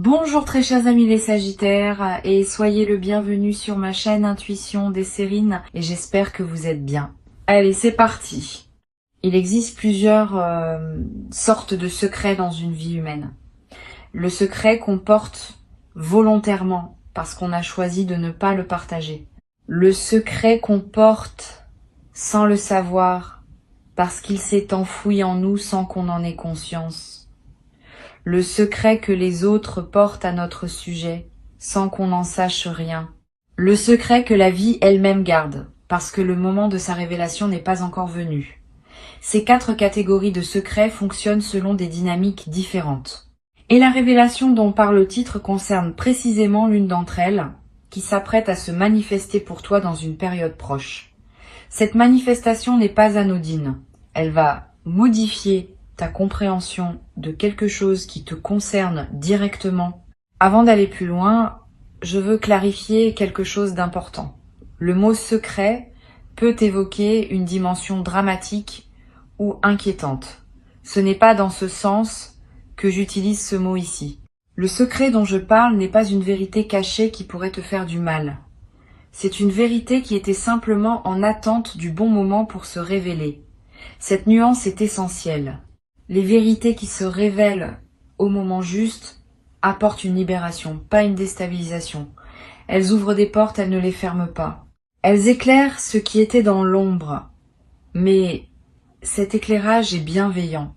Bonjour très chers amis les Sagittaires et soyez le bienvenu sur ma chaîne Intuition des Sérines et j'espère que vous êtes bien. Allez, c'est parti. Il existe plusieurs sortes de secrets dans une vie humaine. Le secret qu'on porte volontairement parce qu'on a choisi de ne pas le partager. Le secret qu'on porte sans le savoir parce qu'il s'est enfoui en nous sans qu'on en ait conscience. Le secret que les autres portent à notre sujet, sans qu'on n'en sache rien. Le secret que la vie elle-même garde, parce que le moment de sa révélation n'est pas encore venu. Ces 4 catégories de secrets fonctionnent selon des dynamiques différentes. Et la révélation dont parle le titre concerne précisément l'une d'entre elles, qui s'apprête à se manifester pour toi dans une période proche. Cette manifestation n'est pas anodine. Elle va modifier ta compréhension de quelque chose qui te concerne directement. Avant d'aller plus loin, je veux clarifier quelque chose d'important. Le mot secret peut évoquer une dimension dramatique ou inquiétante. Ce n'est pas dans ce sens que j'utilise ce mot ici. Le secret dont je parle n'est pas une vérité cachée qui pourrait te faire du mal. C'est une vérité qui était simplement en attente du bon moment pour se révéler. Cette nuance est essentielle. Les vérités qui se révèlent au moment juste apportent une libération, pas une déstabilisation. Elles ouvrent des portes, elles ne les ferment pas. Elles éclairent ce qui était dans l'ombre, mais cet éclairage est bienveillant.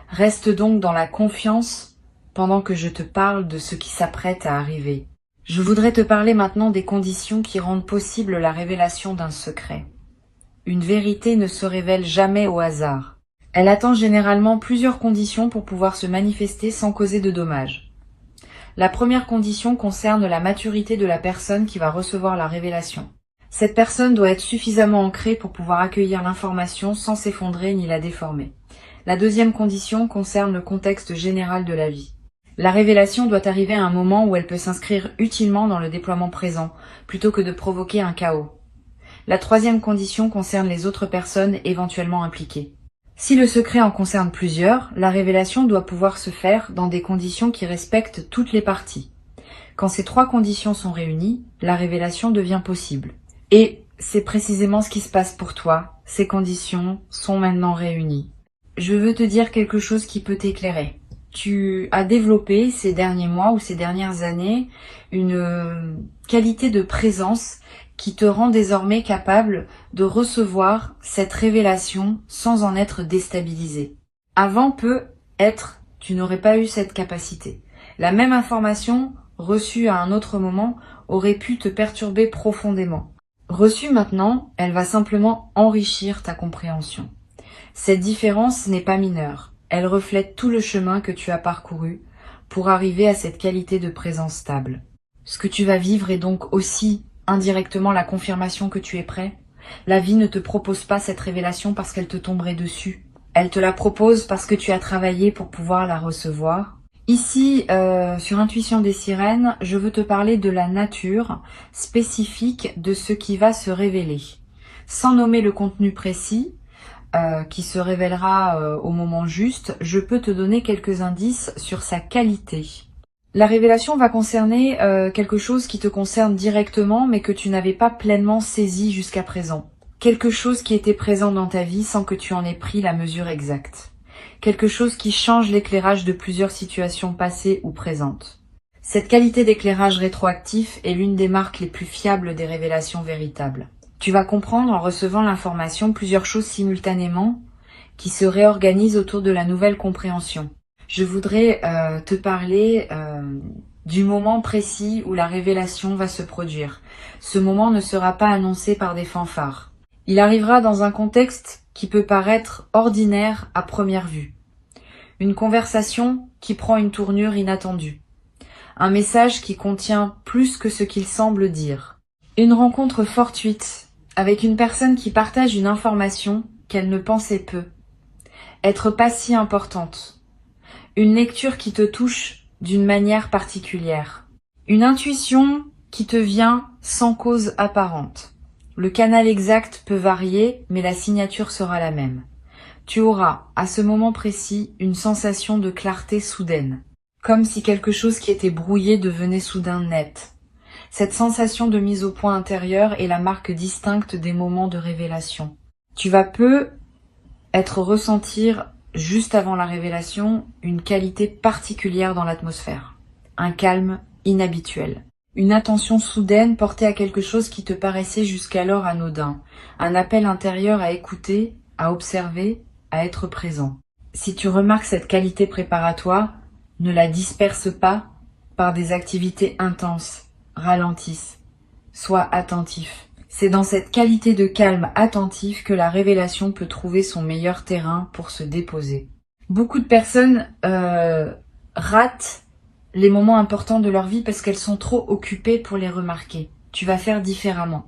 Reste donc dans la confiance pendant que je te parle de ce qui s'apprête à arriver. Je voudrais te parler maintenant des conditions qui rendent possible la révélation d'un secret. Une vérité ne se révèle jamais au hasard. Elle attend généralement plusieurs conditions pour pouvoir se manifester sans causer de dommages. La première condition concerne la maturité de la personne qui va recevoir la révélation. Cette personne doit être suffisamment ancrée pour pouvoir accueillir l'information sans s'effondrer ni la déformer. La deuxième condition concerne le contexte général de la vie. La révélation doit arriver à un moment où elle peut s'inscrire utilement dans le déploiement présent, plutôt que de provoquer un chaos. La troisième condition concerne les autres personnes éventuellement impliquées. Si le secret en concerne plusieurs, la révélation doit pouvoir se faire dans des conditions qui respectent toutes les parties. Quand ces 3 conditions sont réunies, la révélation devient possible. Et c'est précisément ce qui se passe pour toi. Ces conditions sont maintenant réunies. Je veux te dire quelque chose qui peut t'éclairer. Tu as développé ces derniers mois ou ces dernières années une qualité de présence qui te rend désormais capable de recevoir cette révélation sans en être déstabilisé. Avant peut-être, tu n'aurais pas eu cette capacité. La même information reçue à un autre moment aurait pu te perturber profondément. Reçue maintenant, elle va simplement enrichir ta compréhension. Cette différence n'est pas mineure. Elle reflète tout le chemin que tu as parcouru pour arriver à cette qualité de présence stable. Ce que tu vas vivre est donc aussi indirectement la confirmation que tu es prêt. La vie ne te propose pas cette révélation parce qu'elle te tomberait dessus. Elle te la propose parce que tu as travaillé pour pouvoir la recevoir. Ici, sur Intuition des Sirènes, je veux te parler de la nature spécifique de ce qui va se révéler. Sans nommer le contenu précis, qui se révélera au moment juste, je peux te donner quelques indices sur sa qualité. La révélation va concerner quelque chose qui te concerne directement, mais que tu n'avais pas pleinement saisi jusqu'à présent. Quelque chose qui était présent dans ta vie sans que tu en aies pris la mesure exacte. Quelque chose qui change l'éclairage de plusieurs situations passées ou présentes. Cette qualité d'éclairage rétroactif est l'une des marques les plus fiables des révélations véritables. Tu vas comprendre en recevant l'information plusieurs choses simultanément qui se réorganisent autour de la nouvelle compréhension. Je voudrais te parler du moment précis où la révélation va se produire. Ce moment ne sera pas annoncé par des fanfares. Il arrivera dans un contexte qui peut paraître ordinaire à première vue. Une conversation qui prend une tournure inattendue. Un message qui contient plus que ce qu'il semble dire. Une rencontre fortuite avec une personne qui partage une information qu'elle ne pensait peu. Être pas si importante. Une lecture qui te touche d'une manière particulière. Une intuition qui te vient sans cause apparente. Le canal exact peut varier, mais la signature sera la même. Tu auras, à ce moment précis, une sensation de clarté soudaine. comme si quelque chose qui était brouillé devenait soudain net. Cette sensation de mise au point intérieure est la marque distincte des moments de révélation. Tu vas ressentir, juste avant la révélation, une qualité particulière dans l'atmosphère. Un calme inhabituel. Une attention soudaine portée à quelque chose qui te paraissait jusqu'alors anodin. Un appel intérieur à écouter, à observer, à être présent. Si tu remarques cette qualité préparatoire, ne la disperse pas par des activités intenses. Ralentisse. Sois attentif. C'est dans cette qualité de calme attentif que la révélation peut trouver son meilleur terrain pour se déposer. Beaucoup de personnes ratent les moments importants de leur vie parce qu'elles sont trop occupées pour les remarquer. Tu vas faire différemment.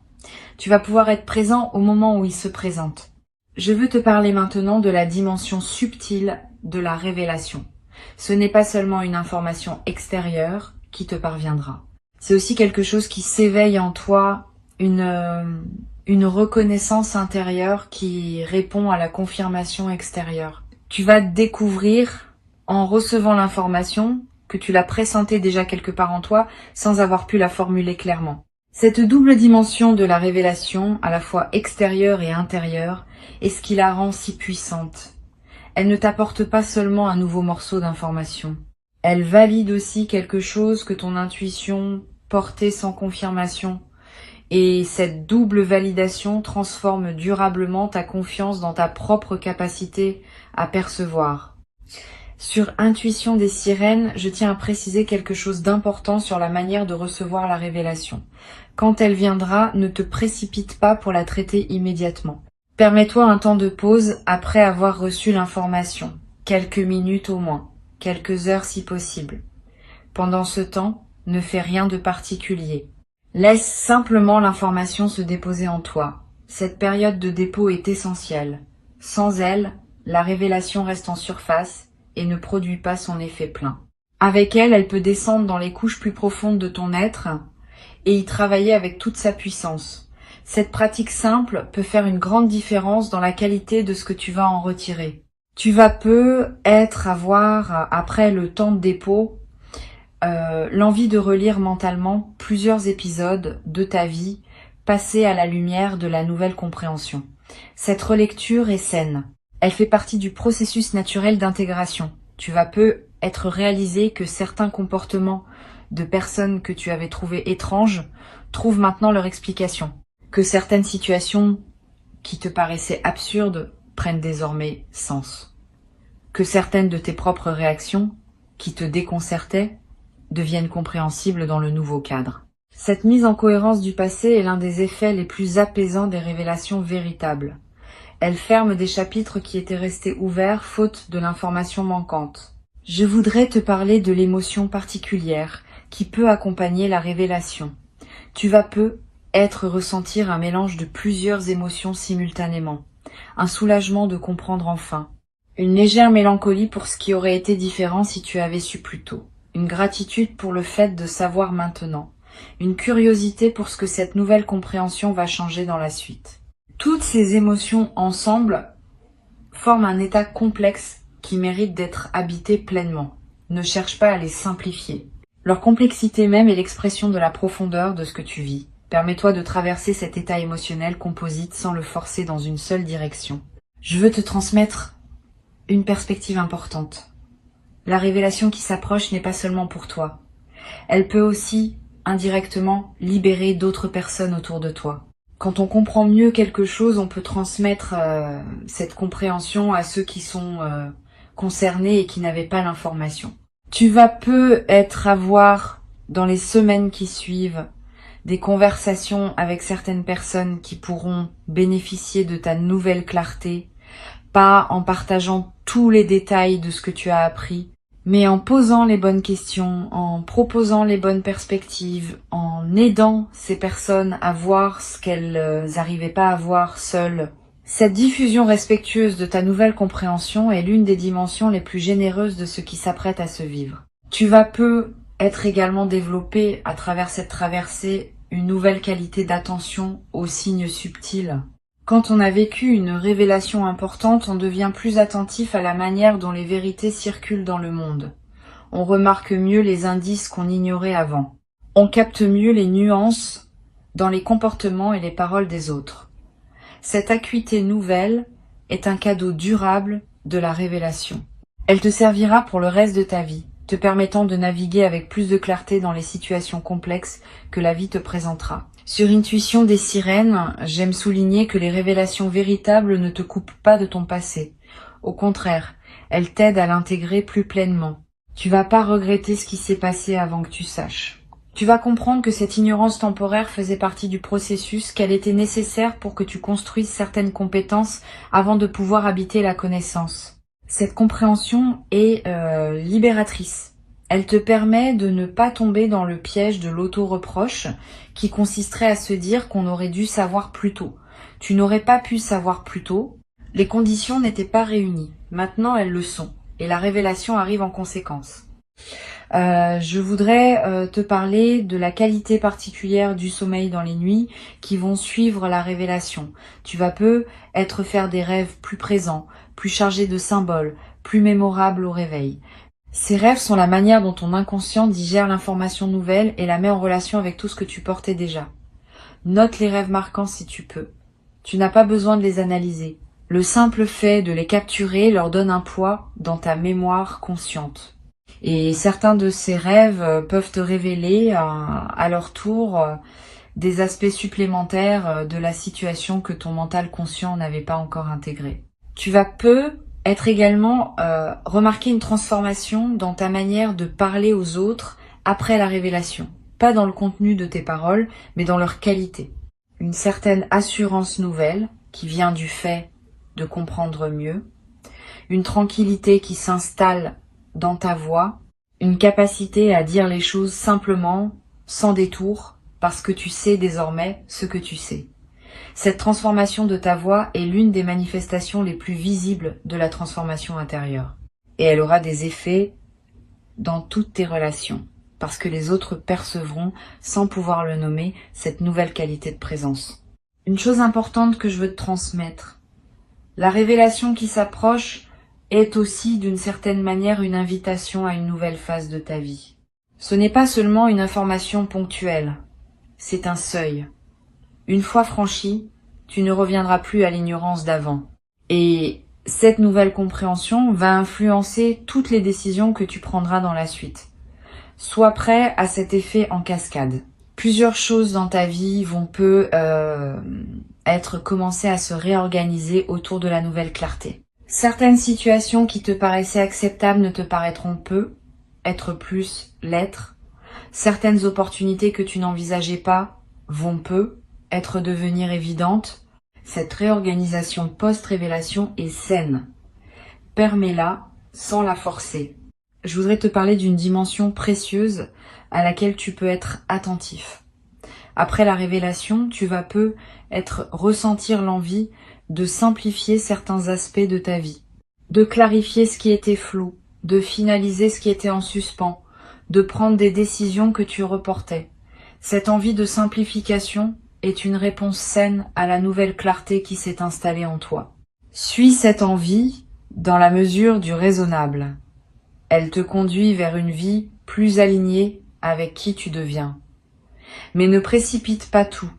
Tu vas pouvoir être présent au moment où ils se présentent. Je veux te parler maintenant de la dimension subtile de la révélation. Ce n'est pas seulement une information extérieure qui te parviendra. C'est aussi quelque chose qui s'éveille en toi, une reconnaissance intérieure qui répond à la confirmation extérieure. Tu vas découvrir, en recevant l'information, que tu l'as pressentée déjà quelque part en toi, sans avoir pu la formuler clairement. Cette double dimension de la révélation, à la fois extérieure et intérieure, est ce qui la rend si puissante. Elle ne t'apporte pas seulement un nouveau morceau d'information. Elle valide aussi quelque chose que ton intuition portait sans confirmation. Et cette double validation transforme durablement ta confiance dans ta propre capacité à percevoir. Sur Intuition des sirènes, je tiens à préciser quelque chose d'important sur la manière de recevoir la révélation. Quand elle viendra, ne te précipite pas pour la traiter immédiatement. Permets-toi un temps de pause après avoir reçu l'information, quelques minutes au moins, quelques heures si possible. Pendant ce temps, ne fais rien de particulier. Laisse simplement l'information se déposer en toi. Cette période de dépôt est essentielle. Sans elle, la révélation reste en surface et ne produit pas son effet plein. Avec elle, elle peut descendre dans les couches plus profondes de ton être et y travailler avec toute sa puissance. Cette pratique simple peut faire une grande différence dans la qualité de ce que tu vas en retirer. Tu vas avoir, après le temps de dépôt, l'envie de relire mentalement plusieurs épisodes de ta vie passés à la lumière de la nouvelle compréhension. Cette relecture est saine. Elle fait partie du processus naturel d'intégration. Tu vas être réalisé que certains comportements de personnes que tu avais trouvées étranges trouvent maintenant leur explication. Que certaines situations qui te paraissaient absurdes prennent désormais sens. Que certaines de tes propres réactions, qui te déconcertaient, deviennent compréhensibles dans le nouveau cadre. Cette mise en cohérence du passé est l'un des effets les plus apaisants des révélations véritables. Elle ferme des chapitres qui étaient restés ouverts faute de l'information manquante. Je voudrais te parler de l'émotion particulière qui peut accompagner la révélation. Tu vas ressentir un mélange de plusieurs émotions simultanément. Un soulagement de comprendre enfin. Une légère mélancolie pour ce qui aurait été différent si tu avais su plus tôt. Une gratitude pour le fait de savoir maintenant. Une curiosité pour ce que cette nouvelle compréhension va changer dans la suite. Toutes ces émotions ensemble forment un état complexe qui mérite d'être habité pleinement. Ne cherche pas à les simplifier. Leur complexité même est l'expression de la profondeur de ce que tu vis. Permets-toi de traverser cet état émotionnel composite sans le forcer dans une seule direction. Je veux te transmettre une perspective importante. La révélation qui s'approche n'est pas seulement pour toi. Elle peut aussi, indirectement, libérer d'autres personnes autour de toi. Quand on comprend mieux quelque chose, on peut transmettre cette compréhension à ceux qui sont concernés et qui n'avaient pas l'information. Tu vas avoir, dans les semaines qui suivent, des conversations avec certaines personnes qui pourront bénéficier de ta nouvelle clarté, pas en partageant tous les détails de ce que tu as appris, mais en posant les bonnes questions, en proposant les bonnes perspectives, en aidant ces personnes à voir ce qu'elles n'arrivaient pas à voir seules. Cette diffusion respectueuse de ta nouvelle compréhension est l'une des dimensions les plus généreuses de ce qui s'apprête à se vivre. Tu vas être également développé à travers cette traversée une nouvelle qualité d'attention aux signes subtils. Quand on a vécu une révélation importante, on devient plus attentif à la manière dont les vérités circulent dans le monde. On remarque mieux les indices qu'on ignorait avant. On capte mieux les nuances dans les comportements et les paroles des autres. Cette acuité nouvelle est un cadeau durable de la révélation. Elle te servira pour le reste de ta vie, te permettant de naviguer avec plus de clarté dans les situations complexes que la vie te présentera. Sur Intuition des sirènes, j'aime souligner que les révélations véritables ne te coupent pas de ton passé. Au contraire, elles t'aident à l'intégrer plus pleinement. Tu vas pas regretter ce qui s'est passé avant que tu saches. Tu vas comprendre que cette ignorance temporaire faisait partie du processus, qu'elle était nécessaire pour que tu construises certaines compétences avant de pouvoir habiter la connaissance. Cette compréhension est libératrice. Elle te permet de ne pas tomber dans le piège de l'auto-reproche qui consisterait à se dire qu'on aurait dû savoir plus tôt. Tu n'aurais pas pu savoir plus tôt. Les conditions n'étaient pas réunies. Maintenant, elles le sont. Et la révélation arrive en conséquence. Je voudrais te parler de la qualité particulière du sommeil dans les nuits qui vont suivre la révélation. Tu vas faire des rêves plus présents, plus chargés de symboles, plus mémorables au réveil. Ces rêves sont la manière dont ton inconscient digère l'information nouvelle et la met en relation avec tout ce que tu portais déjà. Note les rêves marquants si tu peux. Tu n'as pas besoin de les analyser. Le simple fait de les capturer leur donne un poids dans ta mémoire consciente. Et certains de ces rêves peuvent te révéler à leur tour des aspects supplémentaires de la situation que ton mental conscient n'avait pas encore intégré. Tu vas être également remarquer une transformation dans ta manière de parler aux autres après la révélation. Pas dans le contenu de tes paroles, mais dans leur qualité. Une certaine assurance nouvelle qui vient du fait de comprendre mieux. Une tranquillité qui s'installe dans ta voix. Une capacité à dire les choses simplement, sans détour, parce que tu sais désormais ce que tu sais. Cette transformation de ta voix est l'une des manifestations les plus visibles de la transformation intérieure. Et elle aura des effets dans toutes tes relations, parce que les autres percevront, sans pouvoir le nommer, cette nouvelle qualité de présence. Une chose importante que je veux te transmettre, la révélation qui s'approche est aussi d'une certaine manière une invitation à une nouvelle phase de ta vie. Ce n'est pas seulement une information ponctuelle, c'est un seuil. Une fois franchi, tu ne reviendras plus à l'ignorance d'avant. Et cette nouvelle compréhension va influencer toutes les décisions que tu prendras dans la suite. Sois prêt à cet effet en cascade. Plusieurs choses dans ta vie vont être commencées à se réorganiser autour de la nouvelle clarté. Certaines situations qui te paraissaient acceptables ne te paraîtront être plus, l'être. Certaines opportunités que tu n'envisageais pas vont devenir évidentes. Cette réorganisation post-révélation est saine. Permets-la sans la forcer. Je voudrais te parler d'une dimension précieuse à laquelle tu peux être attentif. Après la révélation, tu vas ressentir l'envie de simplifier certains aspects de ta vie, de clarifier ce qui était flou, de finaliser ce qui était en suspens, de prendre des décisions que tu reportais. Cette envie de simplification est une réponse saine à la nouvelle clarté qui s'est installée en toi. Suis cette envie dans la mesure du raisonnable. Elle te conduit vers une vie plus alignée avec qui tu deviens. Mais ne précipite pas tout.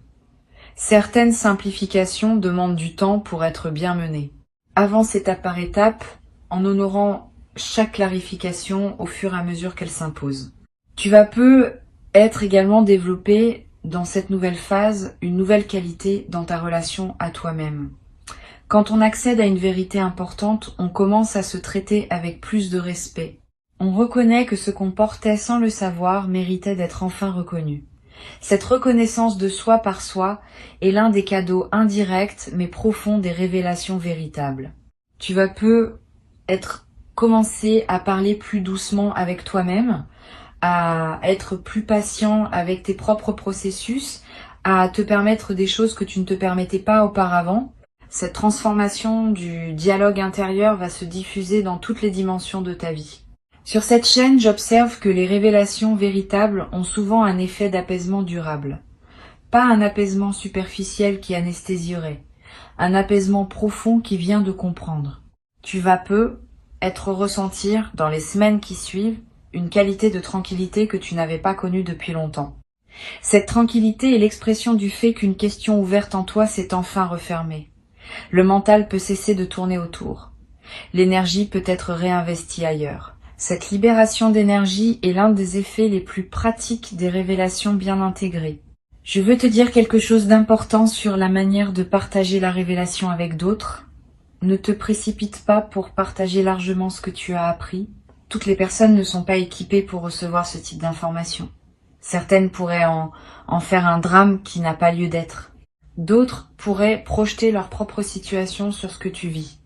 Certaines simplifications demandent du temps pour être bien menées. Avance étape par étape en honorant chaque clarification au fur et à mesure qu'elle s'impose. Tu vas être également développé dans cette nouvelle phase une nouvelle qualité dans ta relation à toi-même. Quand on accède à une vérité importante, on commence à se traiter avec plus de respect. On reconnaît que ce qu'on portait sans le savoir méritait d'être enfin reconnu. Cette reconnaissance de soi par soi est l'un des cadeaux indirects mais profonds des révélations véritables. Tu vas commencer à parler plus doucement avec toi-même, à être plus patient avec tes propres processus, à te permettre des choses que tu ne te permettais pas auparavant. Cette transformation du dialogue intérieur va se diffuser dans toutes les dimensions de ta vie. Sur cette chaîne, j'observe que les révélations véritables ont souvent un effet d'apaisement durable. Pas un apaisement superficiel qui anesthésierait, un apaisement profond qui vient de comprendre. Tu vas ressentir, dans les semaines qui suivent, une qualité de tranquillité que tu n'avais pas connue depuis longtemps. Cette tranquillité est l'expression du fait qu'une question ouverte en toi s'est enfin refermée. Le mental peut cesser de tourner autour. L'énergie peut être réinvestie ailleurs. Cette libération d'énergie est l'un des effets les plus pratiques des révélations bien intégrées. Je veux te dire quelque chose d'important sur la manière de partager la révélation avec d'autres. Ne te précipite pas pour partager largement ce que tu as appris. Toutes les personnes ne sont pas équipées pour recevoir ce type d'informations. Certaines pourraient en faire un drame qui n'a pas lieu d'être. D'autres pourraient projeter leur propre situation sur ce que tu vis.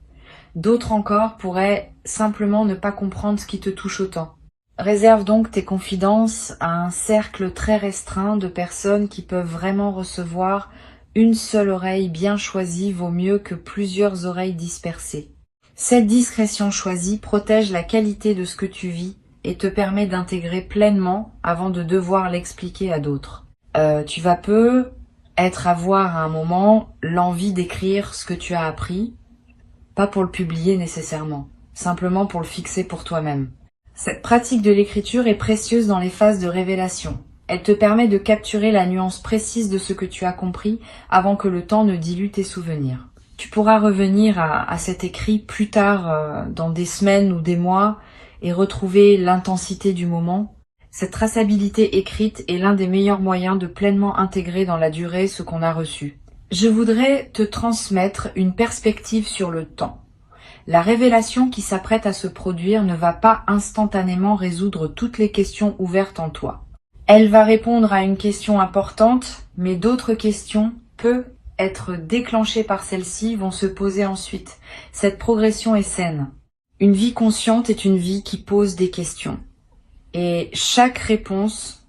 D'autres encore pourraient simplement ne pas comprendre ce qui te touche autant. Réserve donc tes confidences à un cercle très restreint de personnes qui peuvent vraiment recevoir. Une seule oreille bien choisie vaut mieux que plusieurs oreilles dispersées. Cette discrétion choisie protège la qualité de ce que tu vis et te permet d'intégrer pleinement avant de devoir l'expliquer à d'autres. Tu vas avoir à un moment l'envie d'écrire ce que tu as appris, pas pour le publier nécessairement, simplement pour le fixer pour toi-même. Cette pratique de l'écriture est précieuse dans les phases de révélation. Elle te permet de capturer la nuance précise de ce que tu as compris avant que le temps ne dilue tes souvenirs. Tu pourras revenir à cet écrit plus tard, dans des semaines ou des mois, et retrouver l'intensité du moment. Cette traçabilité écrite est l'un des meilleurs moyens de pleinement intégrer dans la durée ce qu'on a reçu. Je voudrais te transmettre une perspective sur le temps. La révélation qui s'apprête à se produire ne va pas instantanément résoudre toutes les questions ouvertes en toi. Elle va répondre à une question importante, mais d'autres questions, peu être déclenchées par celle-ci, vont se poser ensuite. Cette progression est saine. Une vie consciente est une vie qui pose des questions. Et chaque réponse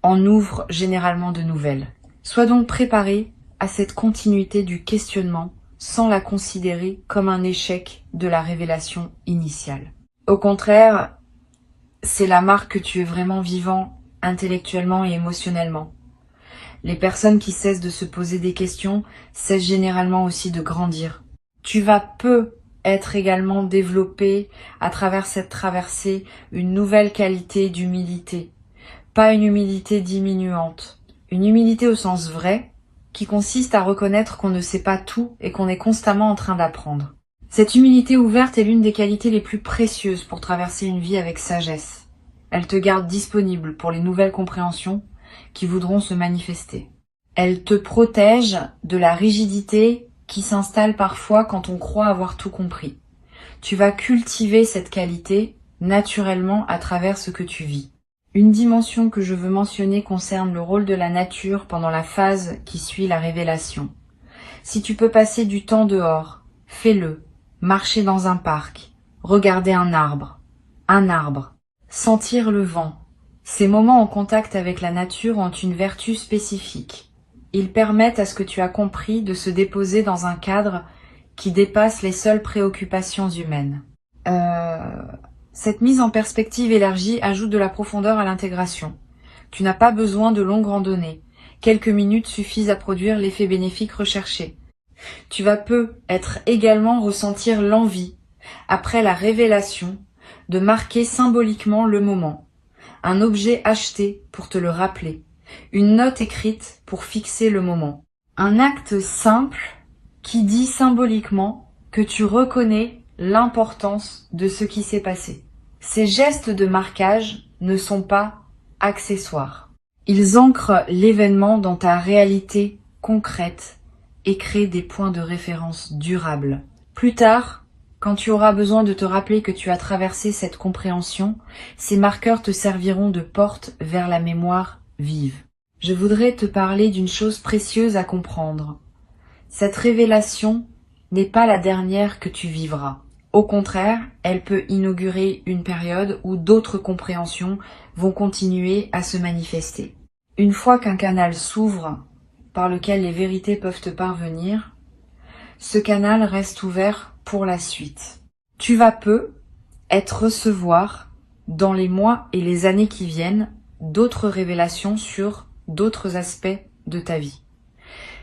en ouvre généralement de nouvelles. Sois donc préparé à cette continuité du questionnement sans la considérer comme un échec de la révélation initiale. Au contraire, c'est la marque que tu es vraiment vivant intellectuellement et émotionnellement. Les personnes qui cessent de se poser des questions cessent généralement aussi de grandir. Tu vas être également développé à travers cette traversée une nouvelle qualité d'humilité. Pas une humilité diminuante, une humilité au sens vrai, qui consiste à reconnaître qu'on ne sait pas tout et qu'on est constamment en train d'apprendre. Cette humilité ouverte est l'une des qualités les plus précieuses pour traverser une vie avec sagesse. Elle te garde disponible pour les nouvelles compréhensions qui voudront se manifester. Elle te protège de la rigidité qui s'installe parfois quand on croit avoir tout compris. Tu vas cultiver cette qualité naturellement à travers ce que tu vis. Une dimension que je veux mentionner concerne le rôle de la nature pendant la phase qui suit la révélation. Si tu peux passer du temps dehors, fais-le. Marcher dans un parc, regarder un arbre, sentir le vent. Ces moments en contact avec la nature ont une vertu spécifique. Ils permettent à ce que tu as compris de se déposer dans un cadre qui dépasse les seules préoccupations humaines. Cette mise en perspective élargie ajoute de la profondeur à l'intégration. Tu n'as pas besoin de longues randonnées. Quelques minutes suffisent à produire l'effet bénéfique recherché. Tu vas être également ressentir l'envie, après la révélation, de marquer symboliquement le moment. Un objet acheté pour te le rappeler. Une note écrite pour fixer le moment. Un acte simple qui dit symboliquement que tu reconnais l'importance de ce qui s'est passé. Ces gestes de marquage ne sont pas accessoires. Ils ancrent l'événement dans ta réalité concrète et créent des points de référence durables. Plus tard, quand tu auras besoin de te rappeler que tu as traversé cette compréhension, ces marqueurs te serviront de porte vers la mémoire vive. Je voudrais te parler d'une chose précieuse à comprendre. Cette révélation n'est pas la dernière que tu vivras. Au contraire, elle peut inaugurer une période où d'autres compréhensions vont continuer à se manifester. Une fois qu'un canal s'ouvre par lequel les vérités peuvent te parvenir, ce canal reste ouvert pour la suite. Tu vas recevoir, dans les mois et les années qui viennent, d'autres révélations sur d'autres aspects de ta vie.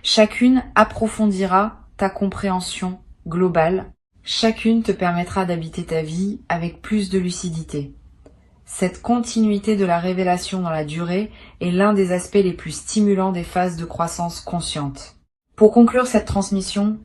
Chacune approfondira ta compréhension globale. Chacune te permettra d'habiter ta vie avec plus de lucidité. Cette continuité de la révélation dans la durée est l'un des aspects les plus stimulants des phases de croissance consciente. Pour conclure cette transmission,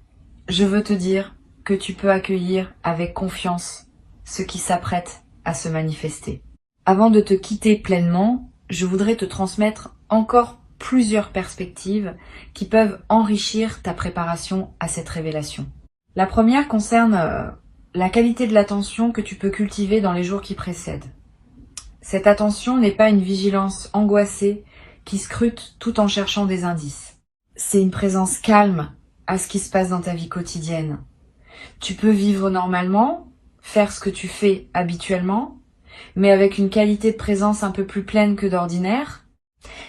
je veux te dire que tu peux accueillir avec confiance ce qui s'apprête à se manifester. Avant de te quitter pleinement, je voudrais te transmettre encore plusieurs perspectives qui peuvent enrichir ta préparation à cette révélation. La première concerne la qualité de l'attention que tu peux cultiver dans les jours qui précèdent. Cette attention n'est pas une vigilance angoissée qui scrute tout en cherchant des indices. C'est une présence calme à ce qui se passe dans ta vie quotidienne. Tu peux vivre normalement, faire ce que tu fais habituellement, mais avec une qualité de présence un peu plus pleine que d'ordinaire.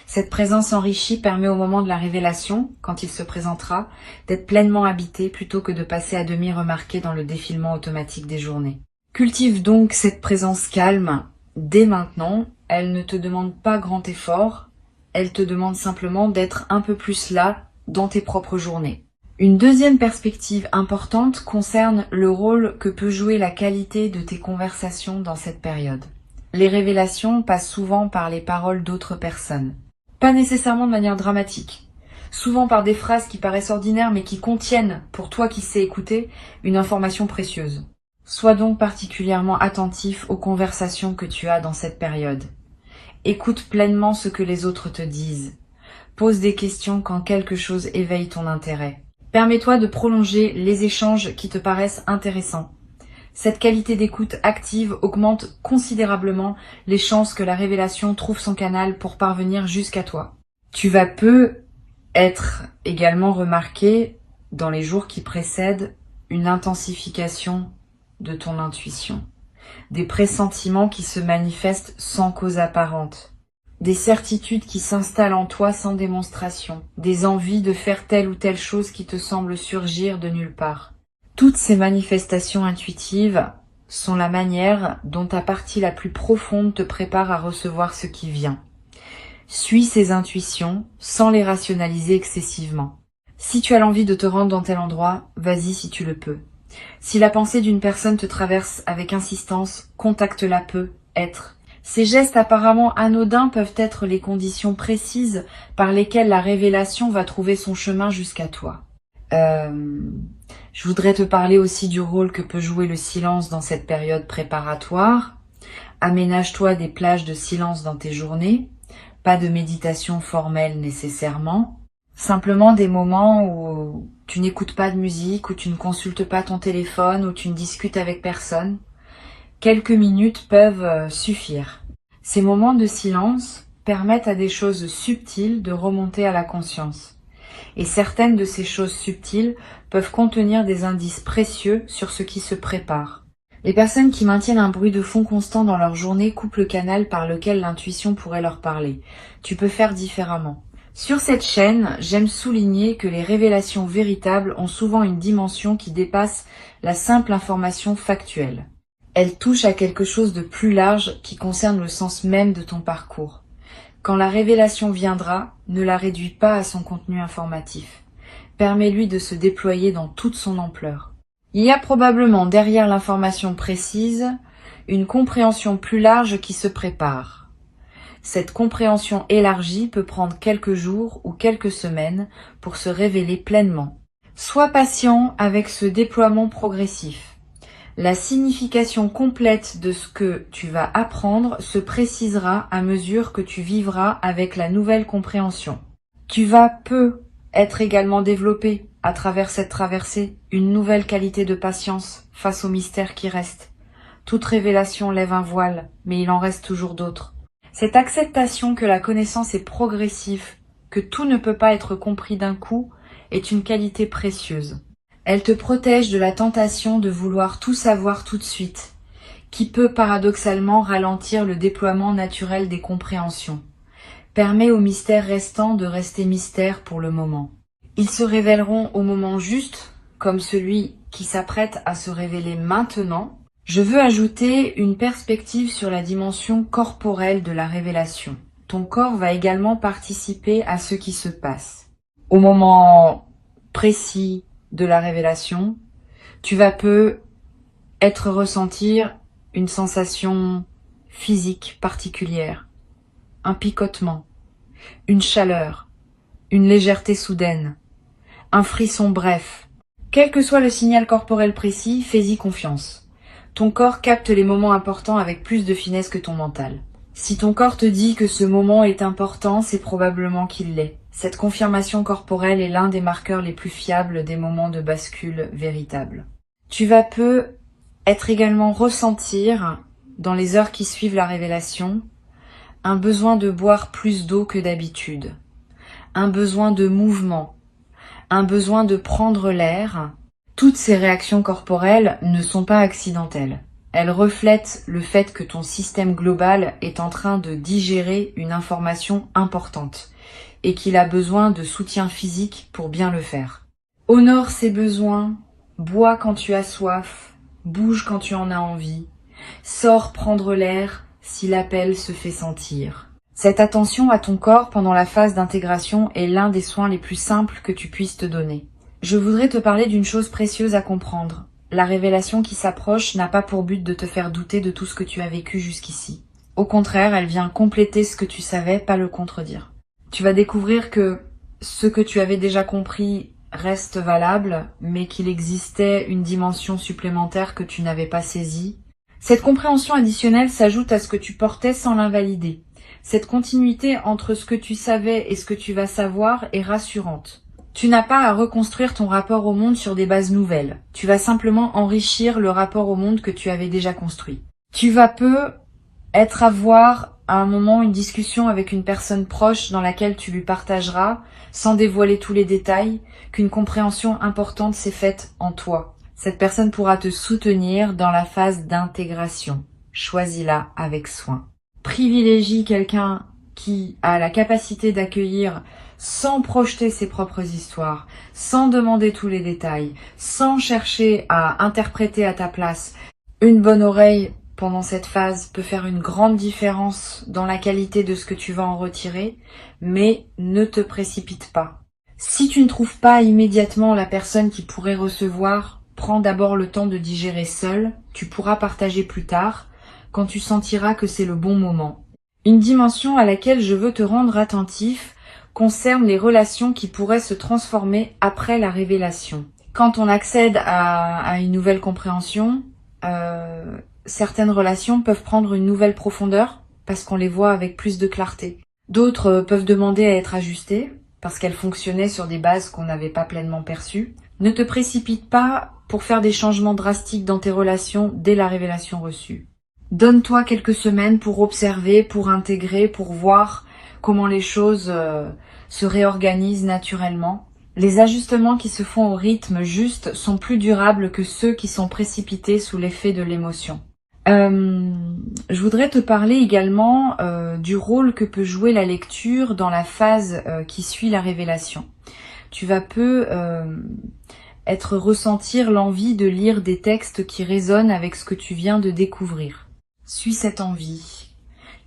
Cette présence enrichie permet au moment de la révélation, quand il se présentera, d'être pleinement habité plutôt que de passer à demi remarqué dans le défilement automatique des journées. Cultive donc cette présence calme dès maintenant. Elle ne te demande pas grand effort, elle te demande simplement d'être un peu plus là dans tes propres journées. Une deuxième perspective importante concerne le rôle que peut jouer la qualité de tes conversations dans cette période. Les révélations passent souvent par les paroles d'autres personnes. Pas nécessairement de manière dramatique. Souvent par des phrases qui paraissent ordinaires mais qui contiennent, pour toi qui sais écouter, une information précieuse. Sois donc particulièrement attentif aux conversations que tu as dans cette période. Écoute pleinement ce que les autres te disent. Pose des questions quand quelque chose éveille ton intérêt. Permets-toi de prolonger les échanges qui te paraissent intéressants. Cette qualité d'écoute active augmente considérablement les chances que la révélation trouve son canal pour parvenir jusqu'à toi. Tu vas peu être également remarqué dans les jours qui précèdent une intensification de ton intuition, des pressentiments qui se manifestent sans cause apparente, des certitudes qui s'installent en toi sans démonstration, des envies de faire telle ou telle chose qui te semblent surgir de nulle part. Toutes ces manifestations intuitives sont la manière dont ta partie la plus profonde te prépare à recevoir ce qui vient. Suis ces intuitions sans les rationaliser excessivement. Si tu as l'envie de te rendre dans tel endroit, vas-y si tu le peux. Si la pensée d'une personne te traverse avec insistance, contacte-la peu, être. Ces gestes apparemment anodins peuvent être les conditions précises par lesquelles la révélation va trouver son chemin jusqu'à toi. Je voudrais te parler aussi du rôle que peut jouer le silence dans cette période préparatoire. Aménage-toi des plages de silence dans tes journées, pas de méditation formelle nécessairement, simplement des moments où tu n'écoutes pas de musique, où tu ne consultes pas ton téléphone, où tu ne discutes avec personne. Quelques minutes peuvent suffire. Ces moments de silence permettent à des choses subtiles de remonter à la conscience. Et certaines de ces choses subtiles peuvent contenir des indices précieux sur ce qui se prépare. Les personnes qui maintiennent un bruit de fond constant dans leur journée coupent le canal par lequel l'intuition pourrait leur parler. Tu peux faire différemment. Sur cette chaîne, j'aime souligner que les révélations véritables ont souvent une dimension qui dépasse la simple information factuelle. Elles touchent à quelque chose de plus large qui concerne le sens même de ton parcours. Quand la révélation viendra, ne la réduis pas à son contenu informatif. Permets-lui de se déployer dans toute son ampleur. Il y a probablement derrière l'information précise une compréhension plus large qui se prépare. Cette compréhension élargie peut prendre quelques jours ou quelques semaines pour se révéler pleinement. Sois patient avec ce déploiement progressif. La signification complète de ce que tu vas apprendre se précisera à mesure que tu vivras avec la nouvelle compréhension. Tu vas peu être également développé à travers cette traversée une nouvelle qualité de patience face aux mystères qui restent. Toute révélation lève un voile, mais il en reste toujours d'autres. Cette acceptation que la connaissance est progressive, que tout ne peut pas être compris d'un coup, est une qualité précieuse. Elle te protège de la tentation de vouloir tout savoir tout de suite, qui peut paradoxalement ralentir le déploiement naturel des compréhensions. Permet aux mystères restants de rester mystères pour le moment. Ils se révéleront au moment juste, comme celui qui s'apprête à se révéler maintenant. Je veux ajouter une perspective sur la dimension corporelle de la révélation. Ton corps va également participer à ce qui se passe. Au moment précis de la révélation, tu vas peu ressentir une sensation physique particulière, un picotement, une chaleur, une légèreté soudaine, un frisson bref. Quel que soit le signal corporel précis, fais-y confiance. Ton corps capte les moments importants avec plus de finesse que ton mental. Si ton corps te dit que ce moment est important, c'est probablement qu'il l'est. Cette confirmation corporelle est l'un des marqueurs les plus fiables des moments de bascule véritable. Tu vas peu être également ressentir, dans les heures qui suivent la révélation, un besoin de boire plus d'eau que d'habitude, un besoin de mouvement, un besoin de prendre l'air. Toutes ces réactions corporelles ne sont pas accidentelles. Elles reflètent le fait que ton système global est en train de digérer une information importante et qu'il a besoin de soutien physique pour bien le faire. Honore ses besoins, bois quand tu as soif, bouge quand tu en as envie, sors prendre l'air si l'appel se fait sentir. Cette attention à ton corps pendant la phase d'intégration est l'un des soins les plus simples que tu puisses te donner. Je voudrais te parler d'une chose précieuse à comprendre. La révélation qui s'approche n'a pas pour but de te faire douter de tout ce que tu as vécu jusqu'ici. Au contraire, elle vient compléter ce que tu savais, pas le contredire. Tu vas découvrir que ce que tu avais déjà compris reste valable, mais qu'il existait une dimension supplémentaire que tu n'avais pas saisie. Cette compréhension additionnelle s'ajoute à ce que tu portais sans l'invalider. Cette continuité entre ce que tu savais et ce que tu vas savoir est rassurante. Tu n'as pas à reconstruire ton rapport au monde sur des bases nouvelles. Tu vas simplement enrichir le rapport au monde que tu avais déjà construit. Tu vas peu être à voir à un moment une discussion avec une personne proche dans laquelle tu lui partageras, sans dévoiler tous les détails, qu'une compréhension importante s'est faite en toi. Cette personne pourra te soutenir dans la phase d'intégration. Choisis-la avec soin. Privilégie quelqu'un qui a la capacité d'accueillir sans projeter ses propres histoires, sans demander tous les détails, sans chercher à interpréter à ta place. Une bonne oreille pendant cette phase peut faire une grande différence dans la qualité de ce que tu vas en retirer, mais ne te précipite pas. Si tu ne trouves pas immédiatement la personne qui pourrait recevoir, prends d'abord le temps de digérer seul, tu pourras partager plus tard, quand tu sentiras que c'est le bon moment. Une dimension à laquelle je veux te rendre attentif concerne les relations qui pourraient se transformer après la révélation. Quand on accède à une nouvelle compréhension, certaines relations peuvent prendre une nouvelle profondeur parce qu'on les voit avec plus de clarté. D'autres peuvent demander à être ajustées parce qu'elles fonctionnaient sur des bases qu'on n'avait pas pleinement perçues. Ne te précipite pas pour faire des changements drastiques dans tes relations dès la révélation reçue. Donne-toi quelques semaines pour observer, pour intégrer, pour voir comment les choses se réorganisent naturellement. Les ajustements qui se font au rythme juste sont plus durables que ceux qui sont précipités sous l'effet de l'émotion. Je voudrais te parler également du rôle que peut jouer la lecture dans la phase qui suit la révélation. Tu vas peu ressentir l'envie de lire des textes qui résonnent avec ce que tu viens de découvrir. Suis cette envie.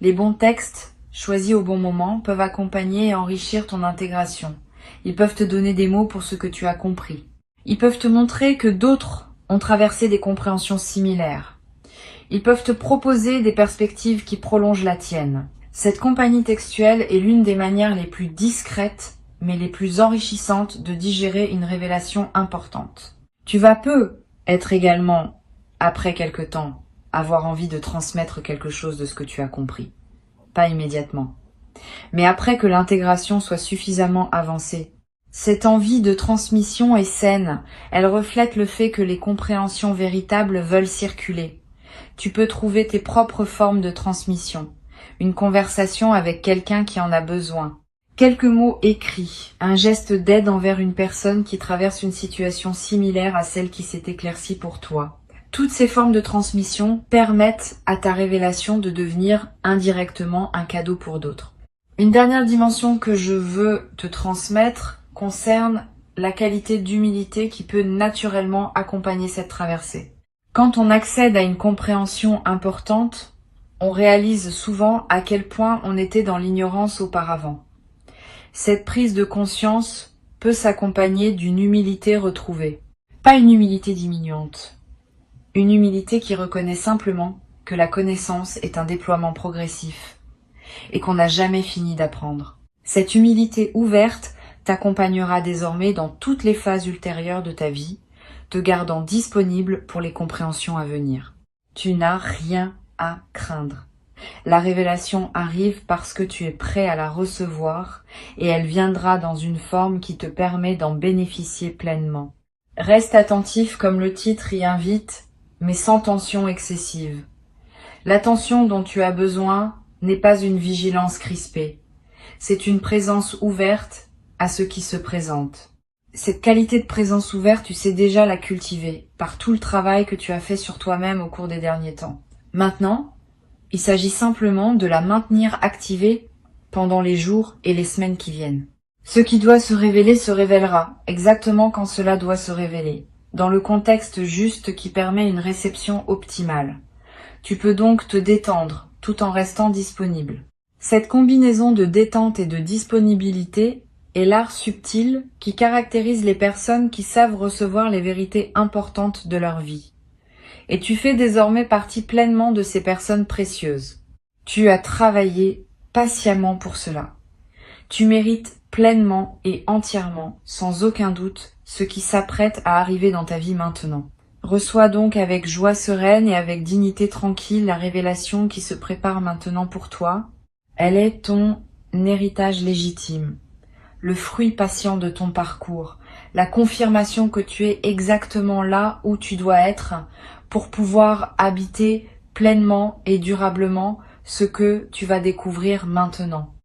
Les bons textes, choisis au bon moment, peuvent accompagner et enrichir ton intégration. Ils peuvent te donner des mots pour ce que tu as compris. Ils peuvent te montrer que d'autres ont traversé des compréhensions similaires. Ils peuvent te proposer des perspectives qui prolongent la tienne. Cette compagnie textuelle est l'une des manières les plus discrètes, mais les plus enrichissantes de digérer une révélation importante. Tu vas peu être également, après quelque temps, avoir envie de transmettre quelque chose de ce que tu as compris. Pas immédiatement. Mais après que l'intégration soit suffisamment avancée, cette envie de transmission est saine. Elle reflète le fait que les compréhensions véritables veulent circuler. Tu peux trouver tes propres formes de transmission. Une conversation avec quelqu'un qui en a besoin. Quelques mots écrits. Un geste d'aide envers une personne qui traverse une situation similaire à celle qui s'est éclaircie pour toi. Toutes ces formes de transmission permettent à ta révélation de devenir indirectement un cadeau pour d'autres. Une dernière dimension que je veux te transmettre concerne la qualité d'humilité qui peut naturellement accompagner cette traversée. Quand on accède à une compréhension importante, on réalise souvent à quel point on était dans l'ignorance auparavant. Cette prise de conscience peut s'accompagner d'une humilité retrouvée. Pas une humilité diminuante. Une humilité qui reconnaît simplement que la connaissance est un déploiement progressif et qu'on n'a jamais fini d'apprendre. Cette humilité ouverte t'accompagnera désormais dans toutes les phases ultérieures de ta vie, te gardant disponible pour les compréhensions à venir. Tu n'as rien à craindre. La révélation arrive parce que tu es prêt à la recevoir et elle viendra dans une forme qui te permet d'en bénéficier pleinement. Reste attentif comme le titre y invite, mais sans tension excessive. L'attention dont tu as besoin n'est pas une vigilance crispée. C'est une présence ouverte à ce qui se présente. Cette qualité de présence ouverte, tu sais déjà la cultiver par tout le travail que tu as fait sur toi-même au cours des derniers temps. Maintenant, il s'agit simplement de la maintenir activée pendant les jours et les semaines qui viennent. Ce qui doit se révéler se révélera, exactement quand cela doit se révéler, dans le contexte juste qui permet une réception optimale. Tu peux donc te détendre tout en restant disponible. Cette combinaison de détente et de disponibilité est l'art subtil qui caractérise les personnes qui savent recevoir les vérités importantes de leur vie. Et tu fais désormais partie pleinement de ces personnes précieuses. Tu as travaillé patiemment pour cela. Tu mérites pleinement et entièrement, sans aucun doute, ce qui s'apprête à arriver dans ta vie maintenant. Reçois donc avec joie sereine et avec dignité tranquille la révélation qui se prépare maintenant pour toi. Elle est ton héritage légitime, le fruit patient de ton parcours, la confirmation que tu es exactement là où tu dois être pour pouvoir habiter pleinement et durablement ce que tu vas découvrir maintenant.